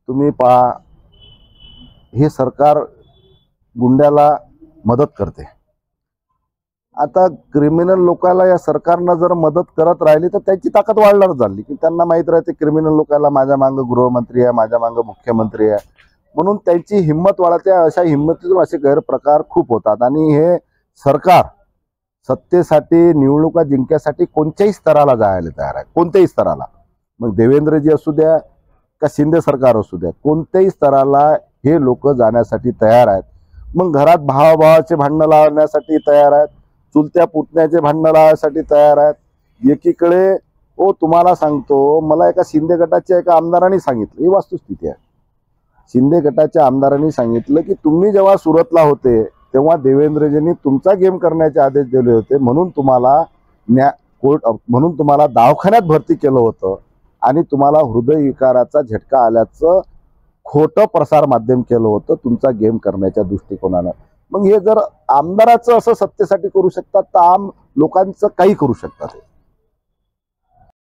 तुम्ही पहा, हे सरकार गुंड्याला मदत करते। आता क्रिमिनल लोकांना या सरकारनं जर मदत करत राहिली तर त्याची ताकद वाढणार झाली की त्यांना माहित राहते क्रिमिनल लोकांना माझ्या मागे गृहमंत्री आहे, माझ्या मागे मुख्यमंत्री आहे, म्हणून त्यांची हिंमत वाढते। अशा हिंमतीतून असे गैरप्रकार खूप होतात आणि हे सरकार सत्तेसाठी निवडणुका जिंकण्यासाठी कोणत्याही स्तराला जायला तयार आहे, कोणत्याही स्तराला। मग देवेंद्रजी असू द्या का शिंदे सरकार असू द्या, कोणत्याही स्तराला हे लोक जाण्यासाठी तयार आहेत। मग घरात भावाभावाचे भांडणं लावण्यासाठी तयार आहेत, चुलत्या पुतण्याचे भांडणं लावण्यासाठी तयार आहेत। एकीकडे तुम्हाला सांगतो, मला एका शिंदे गटाच्या एका आमदारांनी सांगितलं, ही वस्तुस्थिती आहे। शिंदे गटाच्या आमदारांनी सांगितलं की तुम्ही जेव्हा सुरतला होते तेव्हा देवेंद्रजींनी तुमचा गेम करण्याचे आदेश दिले होते, म्हणून तुम्हाला दवाखान्यात भरती केलं होतं आणि तुम्हाला हृदयविकाराचा झटका आल्याचं खोटं प्रसार माध्यम केलं होतं तुमचा गेम करण्याच्या दृष्टिकोनानं। मग हे जर आमदाराचं असं सत्तेसाठी करू शकतात तर आम लोकांचं काही करू शकतात।